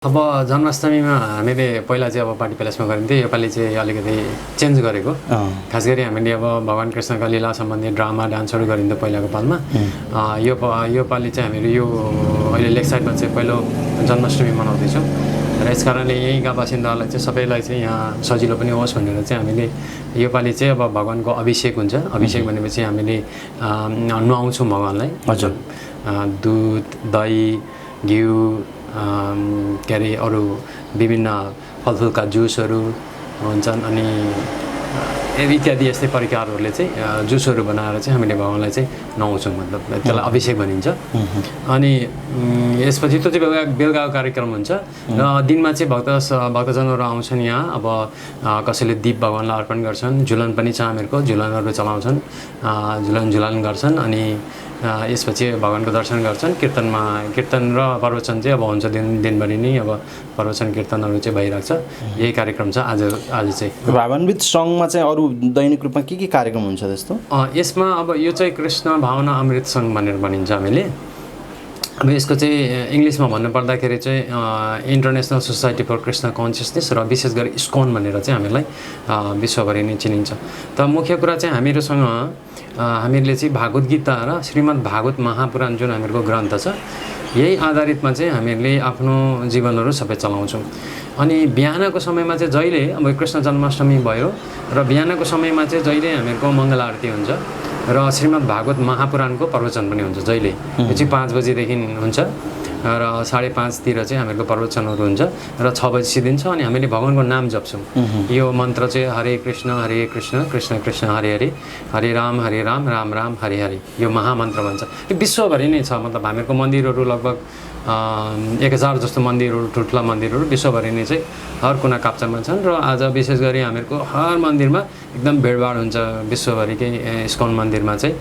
अब जन्माष्टमीमा हामीले पहिला चाहिँ अब पार्टी प्यालेसमा गरिन्थ्यो, योपालि चाहिँ अलिकति चेन्ज गरेको। खास गरी हामीले अब भगवान् कृष्णका लीला सम्बन्धी ड्रामा डान्सहरू गरिन्थ्यो पहिलाको पालमा। योपालि चाहिँ हामीले यो अहिले लेक साइडमा चाहिँ पहिलो जन्माष्टमी मनाउँदैछौँ र यस कारणले यहीँका बासिन्दाहरूलाई चाहिँ सबैलाई चाहिँ यहाँ सजिलो पनि होस् भनेर चाहिँ हामीले योपालि चाहिँ अब भगवान्को अभिषेक हुन्छ। अभिषेक भनेपछि हामीले नुहाउँछौँ भगवान्लाई। हजुर, दुध, दही, घिउ, के अरे अरू विभिन्न फलफुलका जुसहरू हुन्छन् अनि इत्यादि यस्तै प्रकारहरूले चाहिँ जुसहरू बनाएर चाहिँ हामीले भगवान्लाई चाहिँ नुहाउँछौँ, मतलब त्यसलाई अभिषेक भनिन्छ। अनि यसपछि त्यो चाहिँ बेलुकाको कार्यक्रम हुन्छ र दिनमा चाहिँ भक्तजनहरू आउँछन् यहाँ। अब कसैले दीप भगवान्लाई अर्पण गर्छन्, झुलन पनि छ हामीहरूको, झुलनहरू चलाउँछन्, झुलन गर्छन् अनि यसपछि भगवान्को दर्शन गर्छन्। कीर्तन र प्रवचन चाहिँ अब हुन्छ दिनभरि नै, अब प्रवचन कीर्तनहरू चाहिँ भइरहेको छ। यही कार्यक्रम छ आज चाहिँ। भावान्वित सङ्घमा चाहिँ अरू दैनिक रूपमा के कार्यक्रम हुन्छ त्यस्तो? यसमा अब यो चाहिँ कृष्ण भावना अमृत सङ्घ भनेर भनिन्छ हामीले। अब यसको चाहिँ इङ्ग्लिसमा भन्नुपर्दाखेरि चाहिँ international society for Krishna consciousness र विशेष गरी इस्कॉन भनेर चाहिँ हामीलाई विश्वभरि नै चिनिन्छ। त मुख्य कुरा चाहिँ हामीहरूसँग हामीले चाहिँ भागवत गीता र श्रीमद् भागवत महापुराण जुन हामीहरूको ग्रन्थ छ, यही आधारितमा चाहिँ हामीले आफ्नो जीवनहरू सबै चलाउँछौँ। अनि बिहानको समयमा चाहिँ जहिले अब कृष्ण जन्माष्टमी भयो र बिहानको समयमा चाहिँ जहिले हामीहरूको मङ्गल आरती हुन्छ र श्रीमद् भागवत महापुराणको प्रवचन पनि हुन्छ जहिले। यो चाहिँ 5 बजीदेखि हुन्छ र 5:30तिर चाहिँ हामीहरूको प्रवचनहरू हुन्छ र 6 बजी सिद्धिन्छ। अनि हामीले भगवान्को नाम जप्छौँ। यो मन्त्र चाहिँ हरे कृष्ण कृष्ण कृष्ण हरे हरे, हरे राम राम राम हरे हरे, यो महामन्त्र भन्छ। यो विश्वभरि नै छ, मतलब हामीहरूको मन्दिरहरू लगभग 1000 जस्तो मन्दिरहरू, ठुल्ठुला मन्दिरहरू विश्वभरि नै चाहिँ हर कुना काप्चामा छन्। र आज विशेष गरी हामीहरूको हर मन्दिरमा एकदम भिडभाड हुन्छ विश्वभरिकै इस्कॉन मन्दिरमा चाहिँ,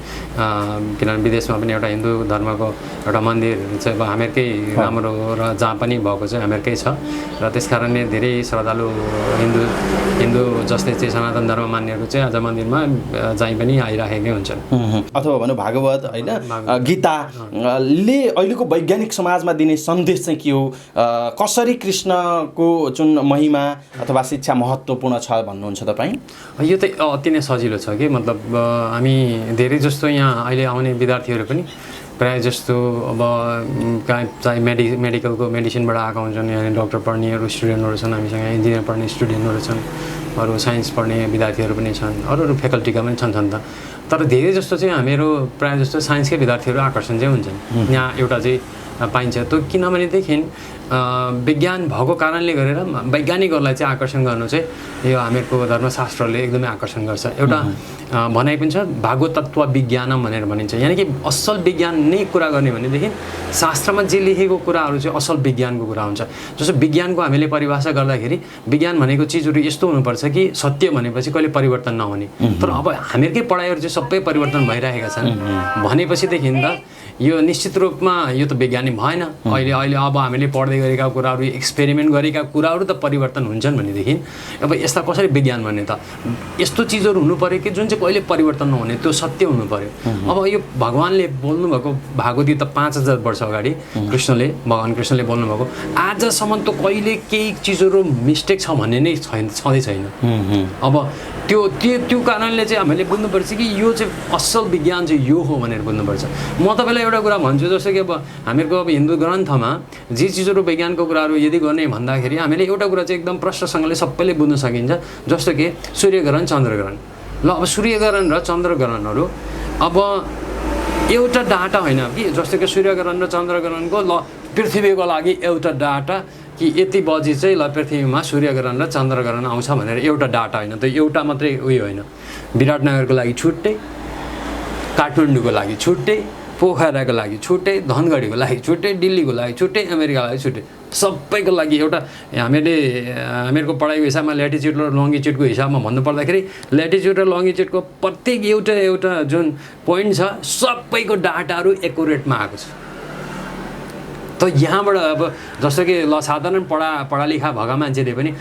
किनभने विदेशमा पनि एउटा हिन्दू धर्मको एउटा मन्दिर चाहिँ अब हामीहरूकै राम्रो र जहाँ पनि भएको चाहिँ हामीहरूकै छ। र त्यस कारणले धेरै श्रद्धालु हिन्दू जस्तै चाहिँ सनातन धर्म मान्नेहरू चाहिँ आज मन्दिरमा जहीँ पनि आइराखेकै हुन्छन्। अथवा भनौँ भागवत होइन, गीताले अहिलेको वैज्ञानिक समाजमा दिने सन्देश चाहिँ के हो? कसरी कृष्णको जुन महिमा अथवा शिक्षा महत्त्वपूर्ण छ भन्नुहुन्छ तपाईँ? यो त अति नै सजिलो छ कि, मतलब हामी धेरै जस्तो यहाँ अहिले आउने विद्यार्थीहरू पनि प्रायः जस्तो अब चाहे मेडिकलको मेडिसिनबाट आएको हुन्छन्, यहाँ डक्टर पढ्नेहरू स्टुडेन्टहरू छन् हामीसँग, इन्जिनियर पढ्ने स्टुडेन्टहरू छन्, अरू साइन्स पढ्ने विद्यार्थीहरू पनि छन्, अरू फ्याकल्टीका पनि छन् त। तर धेरै जस्तो चाहिँ हामीहरू प्रायः जस्तो साइन्सकै विद्यार्थीहरू आकर्षण चाहिँ हुन्छन् यहाँ एउटा चाहिँ पाइन्छ। त्यो किनभनेदेखि विज्ञान भएको कारणले गरेर वैज्ञानिकहरूलाई चाहिँ आकर्षण गर्नु चाहिँ यो हामीहरूको धर्मशास्त्रले एकदमै आकर्षण गर्छ। एउटा भनाइ पनि छ भागवत तत्त्व विज्ञानम भनेर भनिन्छ, यानि कि असल विज्ञान नै कुरा गर्ने भनेदेखि शास्त्रमा जे लेखेको कुराहरू चाहिँ असल विज्ञानको कुरा हुन्छ। जस्तो विज्ञानको हामीले परिभाषा गर्दाखेरि विज्ञान भनेको चिजहरू यस्तो हुनुपर्छ कि सत्य भनेपछि कहिले परिवर्तन नहुने। तर अब हामीहरूकै पढाइहरू चाहिँ सबै परिवर्तन भइरहेका छन् भनेपछिदेखि त यो निश्चित रूपमा यो त वैज्ञानिक भएन। अहिले अब हामीले पढ्दै गरेका कुराहरू, एक्सपेरिमेन्ट गरेका कुराहरू त परिवर्तन हुन्छन् भनेदेखि अब यस्ता कसरी विज्ञान भन्ने त? यस्तो चिजहरू हुनु पऱ्यो कि जुन चाहिँ कहिले परिवर्तन नहुने, त्यो सत्य हुनु पऱ्यो। अब यो भगवान्ले बोल्नुभएको भागवत गीता 5000 वर्ष अगाडि भगवान् कृष्णले बोल्नुभएको, आजसम्म त कहिले केही चिजहरू मिस्टेक छ भन्ने नै छँदै छैन। अब त्यो कारणले चाहिँ हामीले बुझ्नुपर्छ कि यो चाहिँ असल विज्ञान चाहिँ यो हो भनेर बुझ्नुपर्छ। म तपाईँलाई एउटा कुरा भन्छु, जस्तो कि अब हामीहरूको अब हिन्दू ग्रन्थमा जे चिजहरू वैज्ञानिकको कुराहरू यदि गर्ने भन्दाखेरि हामीले एउटा कुरा चाहिँ एकदम प्रष्टसँगले सबैले बुझ्न सकिन्छ। जस्तो कि सूर्यग्रहण, चन्द्रग्रहण। ल अब सूर्यग्रहण र चन्द्रग्रहणहरू अब एउटा डाटा होइन कि, जस्तो कि सूर्यग्रहण र चन्द्रग्रहणको पृथ्वीको लागि एउटा डाटा कि यति बजी चाहिँ पृथ्वीमा सूर्यग्रहण र चन्द्रग्रहण आउँछ भनेर एउटा डाटा होइन, त्यो एउटा मात्रै उयो होइन। विराटनगरको लागि छुट्टै, काठमाडौँको लागि छुट्टै, पोखराको लागि छुट्टै, धनगढीको लागि छुट्टै, दिल्लीको लागि छुट्टै, अमेरिकाको लागि छुट्टै, सबैको लागि एउटा। हामीहरूको पढाइको हिसाबमा ल्याटिच्युड र लङ्गिच्युडको हिसाबमा भन्नुपर्दाखेरि ल्याटिच्युड र लङ्गिच्युडको प्रत्येक एउटा जुन पोइन्ट छ सबैको डाटाहरू एकुरेटमा आएको छ। त यहाँबाट अब जस्तो कि ल साधारण पढालेखा भएका मान्छेले पनि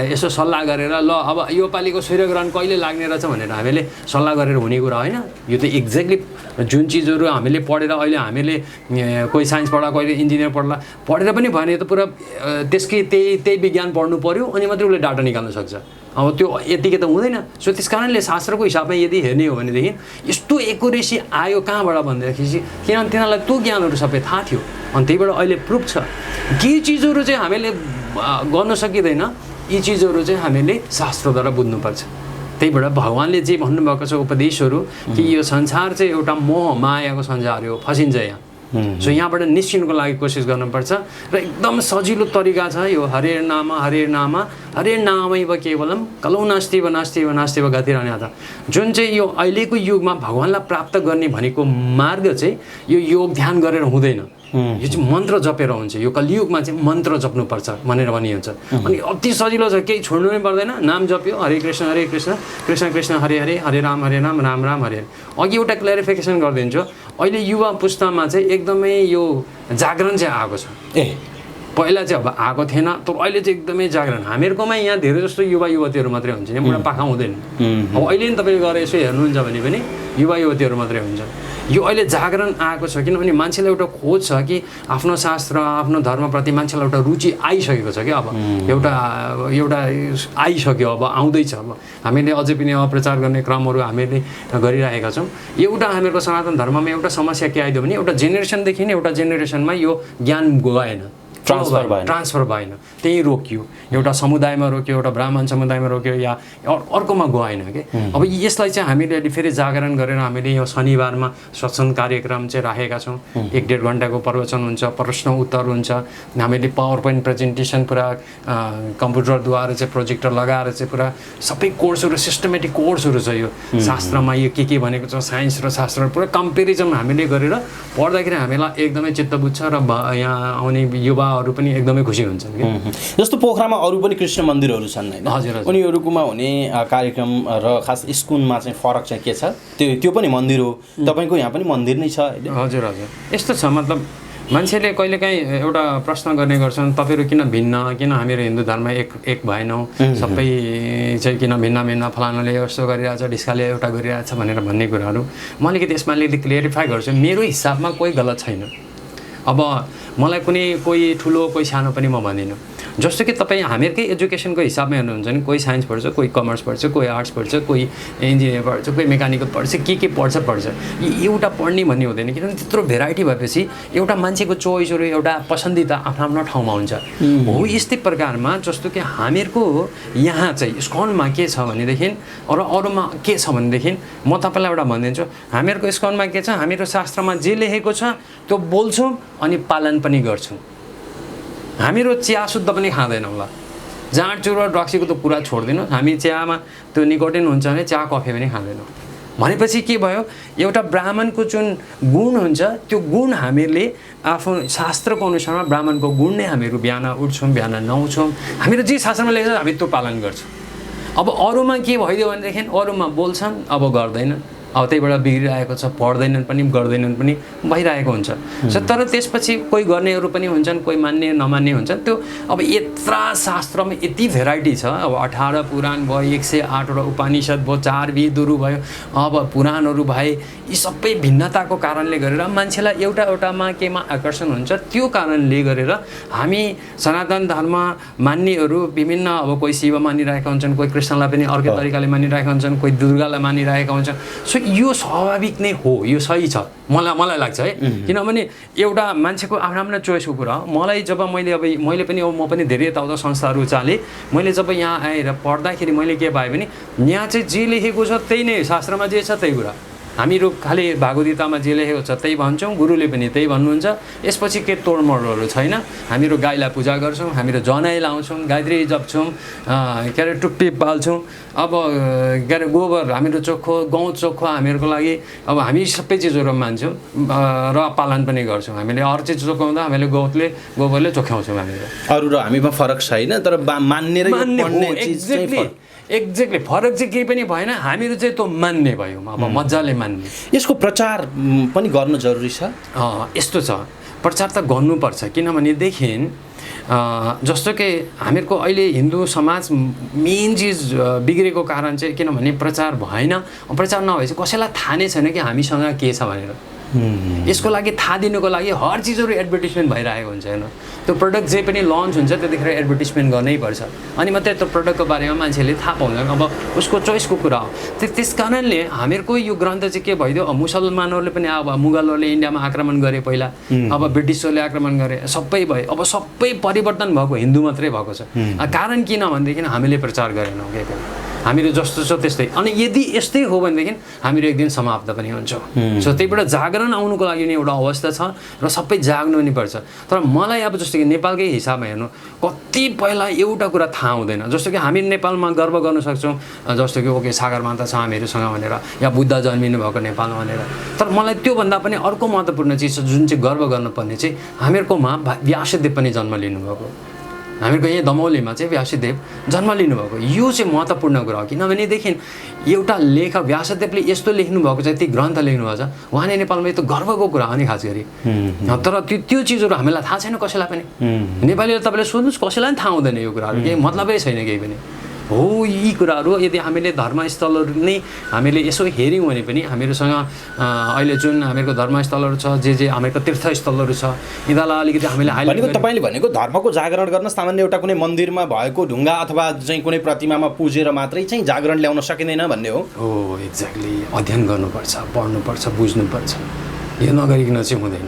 यसो सल्लाह गरेर ल अब यो पालिको सूर्यग्रहण कहिले लाग्ने रहेछ भनेर हामीले सल्लाह गरेर हुने कुरा होइन। यो त एक्ज्याक्टली जुन चिजहरू हामीले पढेर अहिले हामीले कोही साइन्स पढ्ला कोही इन्जिनियर पढ्ला पढेर पनि भने त पुरा त्यसकै त्यही विज्ञान पढ्नु पऱ्यो अनि मात्रै उसले डाटा निकाल्न सक्छ। अब त्यो यतिकै त हुँदैन। सो त्यस कारणले शास्त्रको हिसाबमा यदि हेर्ने हो भनेदेखि यस्तो एकुरेसी आयो कहाँबाट भन्दाखेरि किनभने तिनीहरूलाई त्यो ज्ञानहरू सबै थाहा थियो अनि त्यहीबाट अहिले प्रुफ छ। केही चिजहरू चाहिँ हामीले गर्न सकिँदैन, यी चिजहरू चाहिँ हामीले शास्त्रद्वारा बुझ्नुपर्छ। त्यहीबाट भगवान्ले जे भन्नुभएको छ उपदेशहरू कि यो संसार चाहिँ एउटा मोह मायाको संसार हो, फसिन्छ यहाँ। सो यहाँबाट निस्किनुको लागि कोसिस गर्नुपर्छ र एकदम सजिलो तरिका छ यो हरे नाम हरे नामैव केवलम कलौ नास्तिव नास्तिव नास्तिव गतिरन्यथा। जुन चाहिँ यो अहिलेको युगमा भगवान्लाई प्राप्त गर्ने भनेको मार्ग चाहिँ यो योग ध्यान गरेर हुँदैन, यो चाहिँ मन्त्र जपेर हुन्छ। यो कलियुगमा चाहिँ मन्त्र जप्नुपर्छ भनेर भनिन्छ अनि अति सजिलो छ, केही छोड्नु नै पर्दैन। नाम जप्यो हरे कृष्ण कृष्ण कृष्ण हरे हरे हरे राम राम राम हरे हरे। अघि एउटा क्ल्यारिफिकेसन गरिदिन्छु, अहिले युवा पुस्तामा चाहिँ एकदमै यो जागरण चाहिँ आएको छ। पहिला चाहिँ अब आएको थिएन तर अहिले चाहिँ एकदमै जागरण। हामीहरूकोमा यहाँ धेरै जस्तो युवा युवतीहरू मात्रै हुन्छ, यहाँ बुढापाका हुँदैन। अब अहिले नि तपाईँले गएर यसो हेर्नुहुन्छ भने पनि युवा युवतीहरू मात्रै हुन्छ। यो अहिले जागरण आएको छ किनभने मान्छेलाई एउटा खोज छ कि आफ्नो शास्त्र आफ्नो धर्मप्रति मान्छेलाई एउटा रुचि आइसकेको छ कि अब एउटा आइसक्यो, अब आउँदैछ। अब हामीले अझै पनि प्रचार गर्ने क्रमहरू हामीले गरिरहेका छौँ। एउटा हामीहरूको सनातन धर्ममा एउटा समस्या के आइदियो भने एउटा जेनेरेसनदेखि नै एउटा जेनेरेसनमा यो ज्ञान गएन, ट्रान्सफर भएन, त्यही रोकियो। एउटा समुदायमा रोक्यो, एउटा ब्राह्मण समुदायमा रोक्यो या अर्कोमा गएन कि। अब यसलाई चाहिँ हामीले अहिले फेरि जागरण गरेर हामीले यो शनिबारमा सत्सङ्ग कार्यक्रम चाहिँ राखेका छौँ। 1-1.5 घन्टाको प्रवचन हुन्छ, प्रश्न उत्तर हुन्छ। हामीले पावर पोइन्ट प्रेजेन्टेसन पुरा कम्प्युटरद्वारा चाहिँ प्रोजेक्टर लगाएर चाहिँ पुरा सबै कोर्सहरू सिस्टमेटिक कोर्सहरू छ। यो शास्त्रमा यो के भनेको छ, साइन्स र शास्त्र पुरा कम्पेरिजन हामीले गरेर पढ्दाखेरि हामीलाई एकदमै चित्त बुझ्छ र यहाँ आउने युवाहरू पनि एकदमै खुसी हुन्छन् कि। जस्तो पोखरामा अरू पनि कृष्ण मन्दिरहरू छन् होइन, हजुर उनीहरूकोमा हुने कार्यक्रम र खास स्कुलमा चाहिँ फरक चाहिँ के छ? त्यो पनि मन्दिर हो, तपाईँको यहाँ पनि मन्दिर नै छ होइन? हजुर यस्तो छ। मतलब मान्छेले कहिलेकाहीँ एउटा प्रश्न गर्ने गर्छन्, तपाईँहरू किन भिन्न, किन हामीहरू हिन्दू धर्म एक भएनौँ, सबै चाहिँ किन भिन्न फलानाले यस्तो गरिरहेछ ढिस्काले एउटा गरिरहेछ भनेर भन्ने कुराहरू म अलिकति यसमा अलिकति क्लियरिफाई गर्छु। मेरो हिसाबमा कोही गलत छैन। अब मलाई कोही ठुलो कोही सानो पनि म भन्दिनँ। जस्तो कि तपाईँ हामीहरूकै एजुकेसनको हिसाबमा हेर्नुहुन्छ भने कोही साइन्स पढ्छ, कोही कमर्स पढ्छ, कोही आर्ट्स पढ्छ, कोही इन्जिनियर पढ्छ, कोही मेकानिकल पढ्छ, के पढ्छ। एउटा पढ्ने भन्ने हुँदैन किनभने त्यत्रो भेराइटी भएपछि एउटा मान्छेको चोइसहरू एउटा पसन्दिता आफ्नो ठाउँमा हुन्छ। हो यस्तै प्रकारमा जस्तो कि हामीहरूको यहाँ चाहिँ इस्कनमा के छ भनेदेखि र अरूमा के छ भनेदेखि म तपाईँलाई एउटा भनिदिन्छु। हामीहरूको इस्कनमा के छ, हामीहरू शास्त्रमा जे लेखेको छ त्यो बोल्छौँ अनि पालन पनि गर्छौँ। हामीहरू चिया शुद्ध पनि खाँदैनौँ। ल जाँड चुरो ड्रक्सीको त कुरा छोडिदिनु, हामी चियामा त्यो निकोटिन हुन्छ भने चिया कफी पनि खाँदैनौँ। भनेपछि के भयो, एउटा ब्राह्मणको जुन गुण हुन्छ त्यो गुण हामीहरूले आफ्नो शास्त्रको अनुसारमा ब्राह्मणको गुण नै हामीहरू बिहान उठ्छौँ, बिहान नुहाउँछौँ, हामीहरू जे शास्त्रमा लेखेको छ हामी त्यो पालन गर्छौँ। अब अरूमा के भइदियो भनेदेखि अरूमा बोल्छन् अब गर्दैनन्, अब त्यहीबाट बिग्रिरहेको छ, पढ्दैनन् पनि गर्दैनन् पनि भइरहेको हुन्छ। तर त्यसपछि कोही गर्नेहरू पनि हुन्छन्, कोही मान्ने नमान्ने हुन्छन्। त्यो अब यत्र शास्त्रमा यति भेराइटी छ। अब 18 पुराण भयो, 108वटा उपनिषद भयो, 4 वेदहरू भयो, अब पुराणहरू भए, यी सबै भिन्नताको कारणले गरेर मान्छेलाई एउटामा केमा आकर्षण हुन्छ। त्यो कारणले गरेर हामी सनातन धर्म मान्नेहरू विभिन्न, अब कोही शिव मानिरहेका हुन्छन्, कोही कृष्णलाई पनि अर्कै तरिकाले मानिरहेका हुन्छन्, कोही दुर्गालाई मानिरहेका हुन्छन्। सो यो स्वाभाविक नै हो, यो सही छ मलाई लाग्छ है। किनभने एउटा मान्छेको आफ्नो चोइसको कुरा हो। मलाई जब मैले पनि म पनि धेरै यताउता संस्थाहरू चालेँ, मैले जब यहाँ आएर पढ्दाखेरि मैले के पाएँ भने यहाँ चाहिँ जे लेखेको छ त्यही नै, शास्त्रमा जे छ त्यही कुरा। हामीहरू खालि भागवतगीतामा जे लेखेको छ त्यही भन्छौँ, गुरुले पनि त्यही भन्नुहुन्छ। यसपछि के तोडमोडहरू छैन। हामीहरू गाईलाई पूजा गर्छौँ, हामीहरू जनै लाउँछौँ, गायत्री जप्छौँ, के अरे टुप्पी पाल्छौँ। अब के अरे गोबर हामीहरू चोखो, गहुँ चोखो हामीहरूको लागि। अब हामी सबै चिजहरू मान्छौँ र पालन पनि गर्छौँ। हामीले अरू चिज चोखाउँदा हामीले गोबरले चोख्याउँछौँ हामीहरू। अरू र हामीमा फरक छैन, तर मान्ने र पढ्ने चिज चाहिँ फरक। एक्ज्याक्टली फरक चाहिँ केही पनि भएन, हामीहरू चाहिँ त्यो मान्ने भयौँ, अब मजाले मान्ने। यसको प्रचार पनि गर्न जरुरी छ। यस्तो छ, प्रचार त गर्नुपर्छ, किनभनेदेखि जस्तो कि हामीहरूको अहिले हिन्दू समाज मेन चिज बिग्रेको कारण चाहिँ किनभने प्रचार भएन। प्रचार नभएपछि कसैलाई थाहा नै छैन कि हामीसँग के छ भनेर। यसको लागि थाहा दिनुको लागि हर चिजहरू एडभर्टिजमेन्ट भइरहेको हुन्छ होइन। त्यो प्रडक्ट जे पनि लन्च हुन्छ त्यतिखेर एडभर्टिजमेन्ट गर्नै पर्छ, अनि मात्रै त्यो प्रडक्टको बारेमा मान्छेले थाहा पाउँदैन। अब उसको चोइसको कुरा हो। त्यस कारणले हामीहरूको यो ग्रन्थ चाहिँ के भइदियो, मुसलमानहरूले पनि अब मुगलहरूले इन्डियामा आक्रमण गरे पहिला, अब ब्रिटिसहरूले आक्रमण गरे, सबै भयो। अब सबै परिवर्तन भएको हिन्दू मात्रै भएको छ। कारण किन भनेदेखि हामीले प्रचार गरेनौँ केही पनि, हामीहरू जस्तो छ त्यस्तै। अनि यदि यस्तै हो भनेदेखि हामीहरू एक दिन समाप्त पनि हुन्छौँ। सो त्यहीबाट जागरण आउनुको लागि नि एउटा अवस्था छ र सबै जाग्नु नि पर्छ। तर मलाई अब जस्तो कि नेपालकै हिसाबमा हेर्नु, कति पहिला एउटा कुरा थाहा हुँदैन। जस्तो कि हामी नेपालमा गर्व गर्न सक्छौँ, जस्तो कि ओके सगरमाथा छ हामीहरूसँग भनेर, या बुद्ध जन्मिनु भएको नेपालमा भनेर। तर मलाई त्योभन्दा पनि अर्को महत्त्वपूर्ण चिज छ जुन चाहिँ गर्व गर्नुपर्ने चाहिँ, हामीहरूकोमा व्यासदेव पनि जन्म लिनुभएको। हामीहरूको यहाँ दमौलीमा चाहिँ व्यासदेव जन्म लिनुभएको। यो चाहिँ महत्त्वपूर्ण कुरा हो, किनभनेदेखि एउटा लेखक व्यासदेवले यस्तो लेख्नुभएको छ, यति ग्रन्थ लेख्नुभएको छ, उहाँले नेपालमा यो त गर्वको कुरा हो नि खास गरी। तर त्यो चिजहरू हामीलाई थाहा छैन कसैलाई पनि। नेपालीले तपाईँले सोध्नुहोस्, कसैलाई पनि थाहा हुँदैन यो कुराहरू, केही मतलबै छैन केही पनि हो। यी कुराहरू यदि हामीले धर्मस्थलहरू नै हामीले यसो हेऱ्यौँ भने पनि हामीहरूसँग अहिले जुन हामीहरूको धर्मस्थलहरू छ, जे हामीहरूको तीर्थस्थलहरू छ, यिनीहरूलाई अलिकति हामीले भनेको तपाईँले भनेको धर्मको जागरण गर्न सामान्य एउटा कुनै मन्दिरमा भएको ढुङ्गा अथवा चाहिँ कुनै प्रतिमामा पुजेर मात्रै चाहिँ जागरण ल्याउन सकिँदैन भन्ने हो। एक्ज्याक्टली। अध्ययन गर्नुपर्छ, पढ्नुपर्छ, बुझ्नुपर्छ। यो नगरिकन चाहिँ हुँदैन।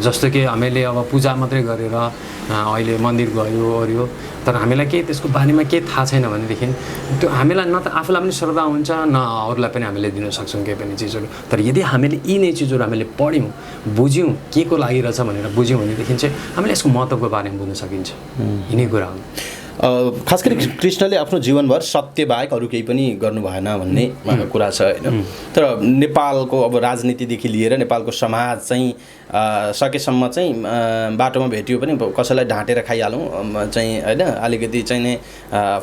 जस्तो कि हामीले अब पूजा मात्रै गरेर अहिले मन्दिर गयो ओर्यो, तर हामीलाई केही त्यसको बारेमा केही थाहा छैन भनेदेखि त्यो हामीलाई न त आफूलाई पनि श्रद्धा हुन्छ, न अरूलाई पनि हामीले दिन सक्छौँ केही पनि चिजहरू। तर यदि हामीले यी नै चिजहरू हामीले पढ्यौँ, बुझ्यौँ, के को लागि रहेछ भनेर बुझ्यौँ भनेदेखि चाहिँ हामीले यसको महत्त्वको बारेमा बुझ्न सकिन्छ। यिनै कुरा हो। खास गरी कृष्णले आफ्नो जीवनभर सत्य बाहेक अरू केही पनि गर्नु भएन भन्ने कुरा छ होइन। तर नेपालको अब राजनीतिदेखि लिएर नेपालको समाज चाहिँ सकेसम्म चाहिँ बाटोमा भेटियो पनि कसैलाई ढाँटेर खाइहालौँ चाहिँ होइन, अलिकति चाहिँ नै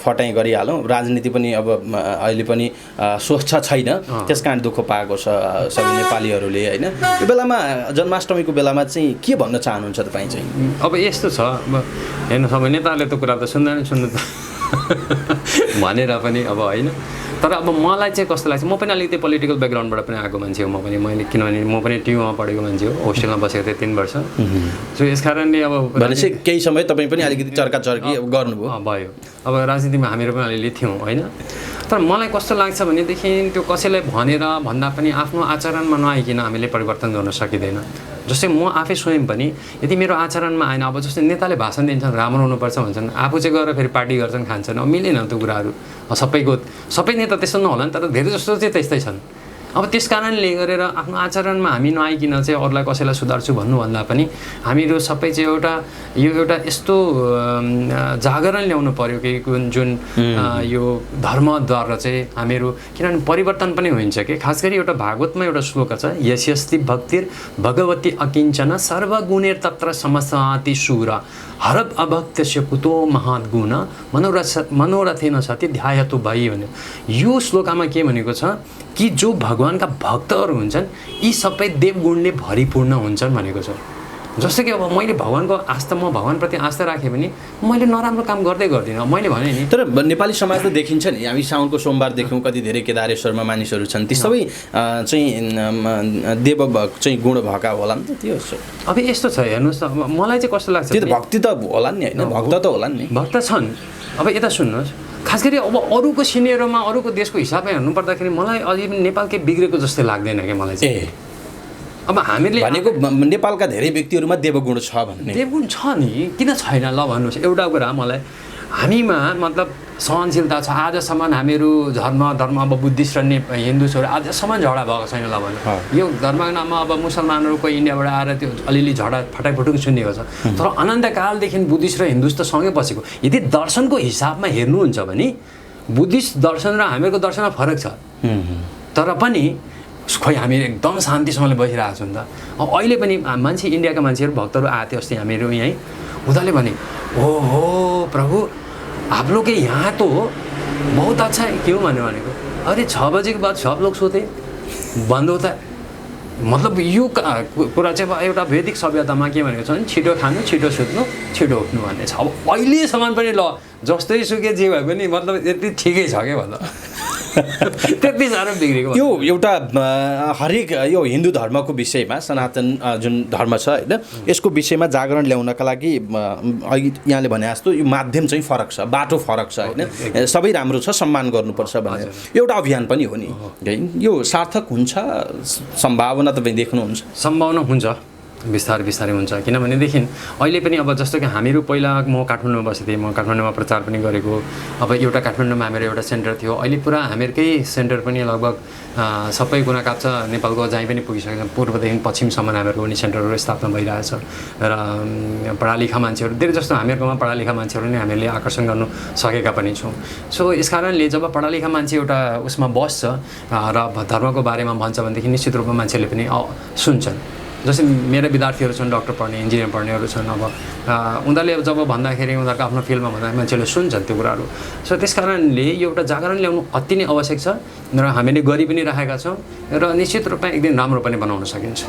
फटाइ गरिहालौँ। राजनीति पनि अब अहिले पनि स्वच्छ छैन, त्यस कारण दुःख पाएको छ सबै नेपालीहरूले होइन। यो बेलामा जन्माष्टमीको बेलामा चाहिँ के भन्न चाहनुहुन्छ तपाईँ चाहिँ? अब यस्तो छ, हेर्नु सबै नेताहरूले त कुरा त सुन्नु भनेर पनि अब होइन। तर अब मलाई चाहिँ कस्तो लाग्छ, म पनि अलिकति पोलिटिकल ब्याकग्राउन्डबाट पनि आएको मान्छे हो म पनि। मैले किनभने म पनि टियुमा पढेको मान्छे हो, होस्टेलमा बसेको थिएँ 3 वर्ष। सो यस कारणले अब भनेपछि केही समय तपाईँ पनि अलिकति चर्काचर्की गर्नुभयो। भयो। अब राजनीतिमा हामीहरू पनि अलिअलि थियौँ होइन। तर मलाई कस्तो लाग्छ भनेदेखि त्यो कसैलाई भनेर भन्दा पनि आफ्नो आचरणमा नआइकन हामीले परिवर्तन गर्न सकिँदैन। जस्तै म आफै स्वयं पनि यदि मेरो आचरणमा आएन, अब जस्तै नेताले भाषण दिन्छन् राम्रो हुनुपर्छ भन्छन्, आफू चाहिँ गएर फेरि पार्टी गर्छन् खान्छन्, अब मिलेन त्यो कुराहरू। सबै नेता त्यस्तो नहोला नि, तर धेरै जस्तो चाहिँ त्यस्तै छन्। अब त्यस कारणले गरेर आफ्नो आचरणमा हामी नआइकन चाहिँ अरूलाई कसैलाई सुधार्छु भन्नुभन्दा पनि हामीहरू सबै चाहिँ यो एउटा यस्तो जागरण ल्याउनु पर्यो कि जुन यो धर्मद्वारा चाहिँ हामीहरू, किनभने परिवर्तन पनि हुन्छ कि। खास गरी एउटा भागवतमा एउटा श्लोक छ, यस्यस्ति भक्तिर् भगवती अकिञ्चन सर्वगुणेर तत्र समसाति शूर हरब अभक्तस्य कुतो महाद्गुण मनोरथेन सति ध्यायतु भई भन्यो। यो श्लोकमा के भनेको छ कि जो भगवानका भक्तहरू हुन्छन् यी सबै देवगुणले भरिपूर्ण हुन्छन् भनेको छ। जस्तो कि अब मैले भगवानको आस्था, म भगवानप्रति आस्था राखेँ भने मैले नराम्रो काम गर्दै गर्दिनँ, मैले भने नि। तर नेपाली समाजले देखिन्छ नि, हामी साउनको सोमबार देख्यौँ कति धेरै केदारेश्वरमा मानिसहरू छन्, ती सबै चाहिँ देव चाहिँ गुण भएका होला नि त। त्यो अब यस्तो छ हेर्नुहोस्, मलाई चाहिँ कस्तो लाग्छ, त्यो त भक्ति त होला नि होइन, भक्त त होला नि, भक्त छन्। अब यता सुन्नुहोस्, खास गरी अब अरूको सिनेरोमा अरूको देशको हिसाबमा हेर्नु पर्दाखेरि मलाई अलि नेपालकै बिग्रेको जस्तै लाग्दैन कि मलाई चाहिँ। अब हामीले भनेको नेपालका धेरै व्यक्तिहरूमा देवगुण छ भन्ने। देवगुण छ नि, किन छैन ल भन्नुहोस्। एउटा कुरा मलाई, हामीमा मतलब सहनशीलता छ। आजसम्म हामीहरू धर्म अब बुद्धिस्ट र हिन्दूहरू आजसम्म झगडा भएको छैन ल भन्नु। यो धर्मको नाममा अब मुसलमानहरूको इन्डियाबाट आएर त्यो अलिअलि झगडा फटाकफुटुक सुनिएको छ। तर अनन्तकालदेखि बुद्धिस्ट र हिन्दू त सँगै बसेको। यदि दर्शनको हिसाबमा हेर्नुहुन्छ भने बुद्धिस्ट दर्शन र हामीहरूको दर्शनमा फरक छ, तर पनि खोइ हामी एकदम शान्तिसँगले बसिरहेको छौँ नि त। अब अहिले पनि मान्छे, इन्डियाका मान्छेहरू भक्तहरू आएको थियो अस्ति हामीहरू यहीँ, उनीहरूले भने हो प्रभु आप लोग के यहाँ तो बहुत अच्छा है। क्यों भनेको, अरे 6 बजे के बाद सब लोग सोते, बंद होता है। मतलब यो कुरा चाहिँ अब एउटा वैदिक सभ्यतामा के भनेको छ भने छिटो खानु छिटो सुत्नु छिटो उठ्नु भन्ने छ। अब अहिलेसम्म पनि ल जस्तै सुके जे भए पनि मतलब यति ठिकै छ क्या मतलब त्यति साह्रो बिग्रेको। यो एउटा हरेक यो हिन्दू धर्मको विषयमा सनातन जुन धर्म छ होइन यसको विषयमा जागरण ल्याउनका लागि यहाँले भने जस्तो यो माध्यम चाहिँ फरक छ, बाटो फरक छ होइन। सबै राम्रो छ, सम्मान गर्नुपर्छ भनेर एउटा अभियान पनि हो नि है। यो सार्थक हुन्छ, सम्भावना तपाईँ देख्नुहुन्छ? सम्भावना हुन्छ, बिस्तारै बिस्तारै हुन्छ। किनभनेदेखि अहिले पनि अब जस्तो कि हामीहरू पहिला म काठमाडौँमा बसेको थिएँ, म काठमाडौँमा प्रचार पनि गरेको। अब एउटा काठमाडौँमा हाम्रो एउटा सेन्टर थियो, अहिले पुरा हामीहरूकै सेन्टर पनि लगभग सबै कुना काप्चा नेपालको जहीँ पनि पुगिसकेको छ। पूर्वदेखि पश्चिमसम्म हामीहरूको पनि सेन्टरहरू स्थापना भइरहेछ र पढालेखा मान्छेहरू धेरै जस्तो हामीहरूकोमा पढालेखा मान्छेहरू नै हामीले आकर्षण गर्नु सकेका पनि छौँ। सो यस कारणले जब पढालेखा मान्छे एउटा उसमा बस्छ र धर्मको बारेमा भन्छ भनेदेखि निश्चित रूपमा मान्छेले पनि सुन्छन्। जस्तै मेरा विद्यार्थीहरू छन्, डक्टर पढ्ने, इन्जिनियर पढ्नेहरू छन्। अब उनीहरूले जब भन्दाखेरि उनीहरूको आफ्नो फिल्डमा भन्दा मान्छेले सुन्छन् त्यो कुराहरू। सो त्यस कारणले यो एउटा जागरण ल्याउनु अति नै आवश्यक छ र हामीले गरि पनि राखेका छौँ र निश्चित रूपमा एक दिन राम्रो पनि बनाउन सकिन्छ।